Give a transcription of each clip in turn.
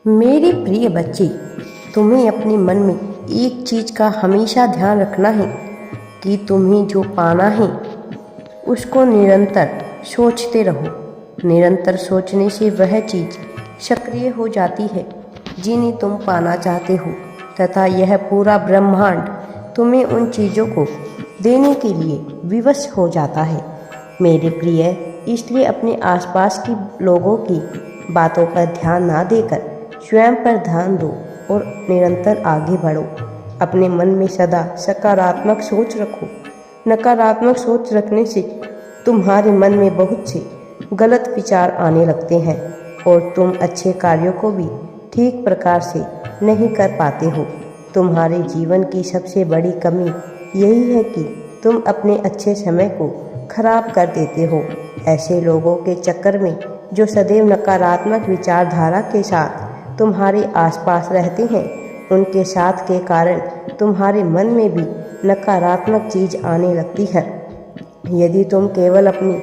मेरे प्रिय बच्चे, तुम्हें अपने मन में एक चीज़ का हमेशा ध्यान रखना है कि तुम्हें जो पाना है उसको निरंतर सोचते रहो। निरंतर सोचने से वह चीज़ सक्रिय हो जाती है जिन्हें तुम पाना चाहते हो, तथा यह पूरा ब्रह्मांड तुम्हें उन चीज़ों को देने के लिए विवश हो जाता है। मेरे प्रिय, इसलिए अपने आसपास की लोगों की बातों पर ध्यान ना देकर स्वयं पर ध्यान दो और निरंतर आगे बढ़ो। अपने मन में सदा सकारात्मक सोच रखो। नकारात्मक सोच रखने से तुम्हारे मन में बहुत से गलत विचार आने लगते हैं और तुम अच्छे कार्यों को भी ठीक प्रकार से नहीं कर पाते हो। तुम्हारे जीवन की सबसे बड़ी कमी यही है कि तुम अपने अच्छे समय को खराब कर देते हो। ऐसे लोगों के चक्कर में जो सदैव नकारात्मक विचारधारा के साथ तुम्हारे आसपास रहते हैं, उनके साथ के कारण तुम्हारे मन में भी नकारात्मक चीज़ आने लगती है। यदि तुम केवल अपनी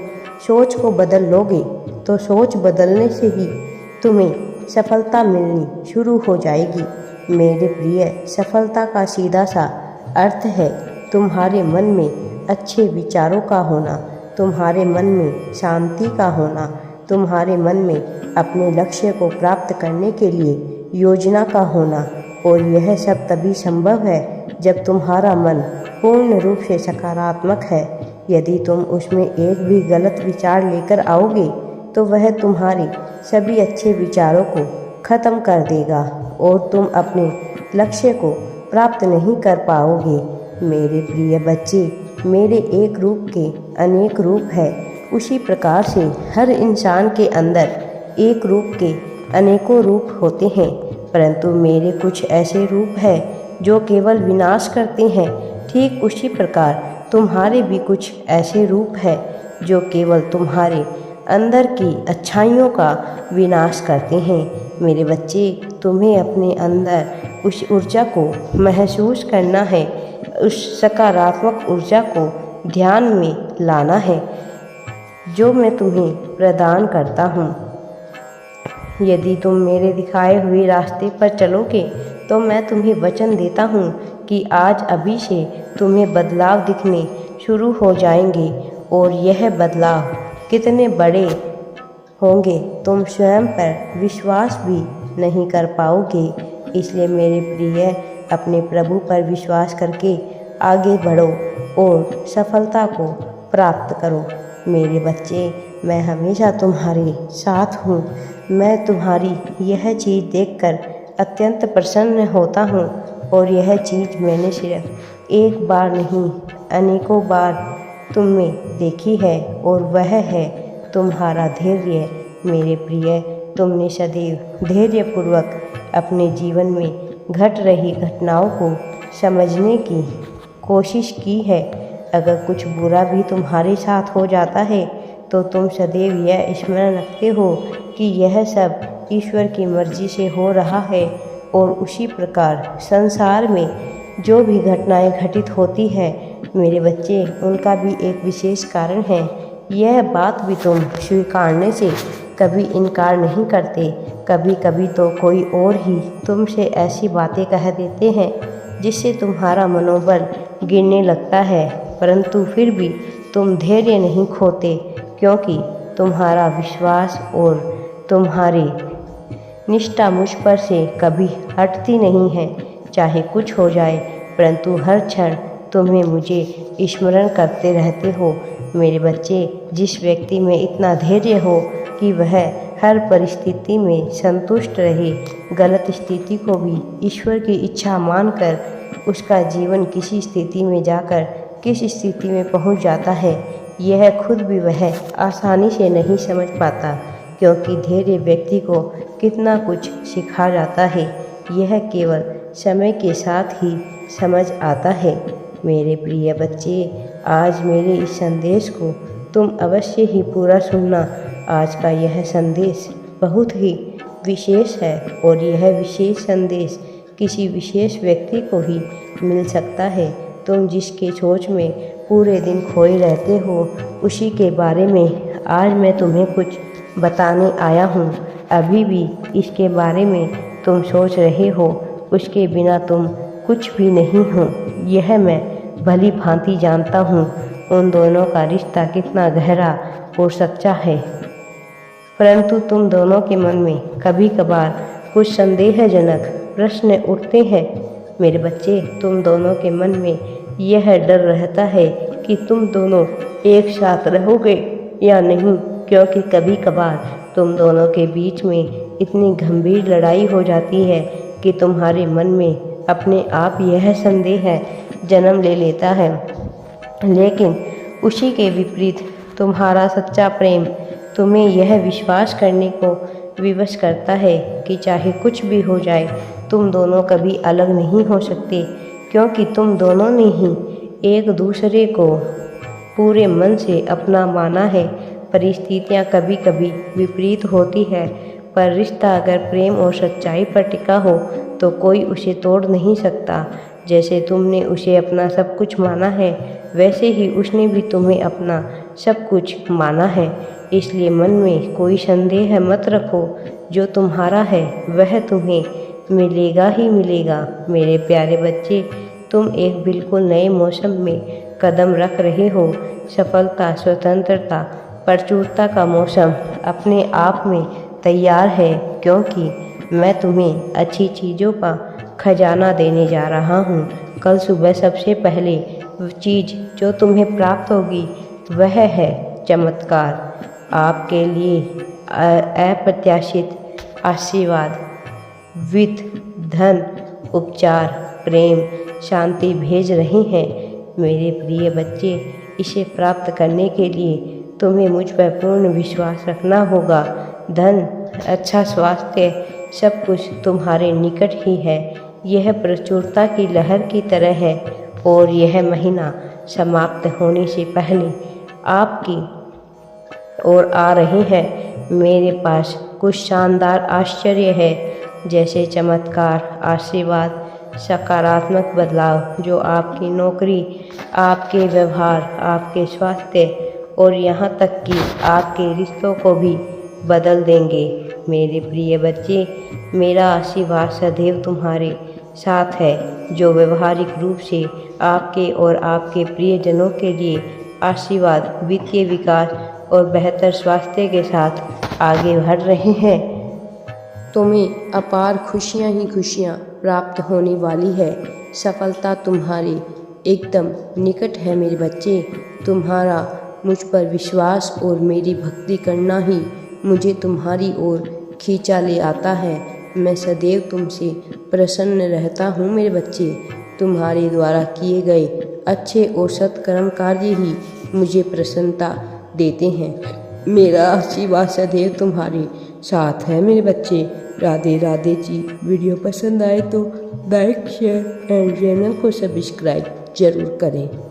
सोच को बदल लोगे तो सोच बदलने से ही तुम्हें सफलता मिलनी शुरू हो जाएगी। मेरे प्रिय, सफलता का सीधा सा अर्थ है तुम्हारे मन में अच्छे विचारों का होना, तुम्हारे मन में शांति का होना, तुम्हारे मन में अपने लक्ष्य को प्राप्त करने के लिए योजना का होना। और यह सब तभी संभव है जब तुम्हारा मन पूर्ण रूप से सकारात्मक है। यदि तुम उसमें एक भी गलत विचार लेकर आओगे तो वह तुम्हारे सभी अच्छे विचारों को खत्म कर देगा और तुम अपने लक्ष्य को प्राप्त नहीं कर पाओगे। मेरे प्रिय बच्चे, मेरे एक रूप के अनेक रूप है, उसी प्रकार से हर इंसान के अंदर एक रूप के अनेकों रूप होते हैं, परंतु मेरे कुछ ऐसे रूप हैं जो केवल विनाश करते हैं। ठीक उसी प्रकार तुम्हारे भी कुछ ऐसे रूप हैं जो केवल तुम्हारे अंदर की अच्छाइयों का विनाश करते हैं। मेरे बच्चे, तुम्हें अपने अंदर उस ऊर्जा को महसूस करना है, उस सकारात्मक ऊर्जा को ध्यान में लाना है जो मैं तुम्हें प्रदान करता हूँ। यदि तुम मेरे दिखाए हुए रास्ते पर चलोगे तो मैं तुम्हें वचन देता हूँ कि आज अभी से तुम्हें बदलाव दिखने शुरू हो जाएंगे और यह बदलाव कितने बड़े होंगे तुम स्वयं पर विश्वास भी नहीं कर पाओगे। इसलिए मेरे प्रिय, अपने प्रभु पर विश्वास करके आगे बढ़ो और सफलता को प्राप्त करो। मेरे बच्चे, मैं हमेशा तुम्हारे साथ हूँ। मैं तुम्हारी यह चीज़ देखकर अत्यंत प्रसन्न होता हूँ और यह चीज़ मैंने सिर्फ एक बार नहीं अनेकों बार तुम में देखी है और वह है तुम्हारा धैर्य। मेरे प्रिय, तुमने सदैव धैर्यपूर्वक अपने जीवन में घट रही घटनाओं को समझने की कोशिश की है। अगर कुछ बुरा भी तुम्हारे साथ हो जाता है तो तुम सदैव यह स्मरण रखते हो कि यह सब ईश्वर की मर्जी से हो रहा है और उसी प्रकार संसार में जो भी घटनाएं घटित होती है मेरे बच्चे, उनका भी एक विशेष कारण है। यह बात भी तुम स्वीकारने से कभी इनकार नहीं करते। कभी कभी तो कोई और ही तुमसे ऐसी बातें कह देते हैं जिससे तुम्हारा मनोबल गिरने लगता है, परंतु फिर भी तुम धैर्य नहीं खोते क्योंकि तुम्हारा विश्वास और तुम्हारी निष्ठा मुझ पर से कभी हटती नहीं है। चाहे कुछ हो जाए, परंतु हर क्षण तुम्हें मुझे स्मरण करते रहते हो। मेरे बच्चे, जिस व्यक्ति में इतना धैर्य हो कि वह हर परिस्थिति में संतुष्ट रहे, गलत स्थिति को भी ईश्वर की इच्छा मानकर उसका जीवन किसी स्थिति में जाकर किस स्थिति में पहुंच जाता है, यह खुद भी वह आसानी से नहीं समझ पाता, क्योंकि धैर्य व्यक्ति को कितना कुछ सिखा जाता है, यह केवल समय के साथ ही समझ आता है। मेरे प्रिय बच्चे, आज मेरे इस संदेश को तुम अवश्य ही पूरा सुनना। आज का यह संदेश बहुत ही विशेष है और यह विशेष संदेश किसी विशेष व्यक्ति को ही मिल सकता है। तुम जिसके सोच में पूरे दिन खोए रहते हो, उसी के बारे में आज मैं तुम्हें कुछ बताने आया हूँ। अभी भी इसके बारे में तुम सोच रहे हो उसके बिना तुम कुछ भी नहीं हो, यह मैं भली भांति जानता हूँ। उन दोनों का रिश्ता कितना गहरा और सच्चा है, परंतु तुम दोनों के मन में कभी कभार कुछ संदेहजनक प्रश्न उठते हैं। मेरे बच्चे, तुम दोनों के मन में यह डर रहता है कि तुम दोनों एक साथ रहोगे या नहीं, क्योंकि कभी कभार तुम दोनों के बीच में इतनी गंभीर लड़ाई हो जाती है कि तुम्हारे मन में अपने आप यह संदेह जन्म ले लेता है। लेकिन उसी के विपरीत तुम्हारा सच्चा प्रेम तुम्हें यह विश्वास करने को विवश करता है कि चाहे कुछ भी हो जाए तुम दोनों कभी अलग नहीं हो सकते, क्योंकि तुम दोनों ने ही एक दूसरे को पूरे मन से अपना माना है। परिस्थितियाँ कभी कभी विपरीत होती है, पर रिश्ता अगर प्रेम और सच्चाई पर टिका हो तो कोई उसे तोड़ नहीं सकता। जैसे तुमने उसे अपना सब कुछ माना है, वैसे ही उसने भी तुम्हें अपना सब कुछ माना है। इसलिए मन में कोई संदेह मत रखो, जो तुम्हारा है वह तुम्हें मिलेगा ही मिलेगा। मेरे प्यारे बच्चे, तुम एक बिल्कुल नए मौसम में कदम रख रहे हो। सफलता, स्वतंत्रता, प्रचुरता का मौसम अपने आप में तैयार है, क्योंकि मैं तुम्हें अच्छी चीज़ों का खजाना देने जा रहा हूँ। कल सुबह सबसे पहले चीज़ जो तुम्हें प्राप्त होगी वह है चमत्कार। आपके लिए अप्रत्याशित आशीर्वाद, वित्त, धन, उपचार, प्रेम, शांति भेज रहे हैं। मेरे प्रिय बच्चे, इसे प्राप्त करने के लिए तुम्हें मुझ पर पूर्ण विश्वास रखना होगा। धन, अच्छा स्वास्थ्य, सब कुछ तुम्हारे निकट ही है। यह प्रचुरता की लहर की तरह है और यह महीना समाप्त होने से पहले आपकी ओर आ रहे हैं। मेरे पास कुछ शानदार आश्चर्य है, जैसे चमत्कार, आशीर्वाद, सकारात्मक बदलाव जो आपकी नौकरी, आपके व्यवहार, आपके स्वास्थ्य और यहाँ तक कि आपके रिश्तों को भी बदल देंगे। मेरे प्रिय बच्चे, मेरा आशीर्वाद सदैव तुम्हारे साथ है, जो व्यवहारिक रूप से आपके और आपके प्रियजनों के लिए आशीर्वाद, वित्तीय विकास और बेहतर स्वास्थ्य के साथ आगे बढ़ रहे हैं। तुम्हें अपार खुशियाँ ही खुशियाँ प्राप्त होने वाली है। सफलता तुम्हारे एकदम निकट है मेरे बच्चे। तुम्हारा मुझ पर विश्वास और मेरी भक्ति करना ही मुझे तुम्हारी ओर खींचा ले आता है। मैं सदैव तुमसे प्रसन्न रहता हूँ मेरे बच्चे। तुम्हारे द्वारा किए गए अच्छे और सत्कर्म कार्य ही मुझे प्रसन्नता देते हैं। मेरा आशीर्वाद सदैव तुम्हारे साथ है मेरे बच्चे। राधे राधे जी। वीडियो पसंद आए तो लाइक, शेयर एंड चैनल को सब्सक्राइब जरूर करें।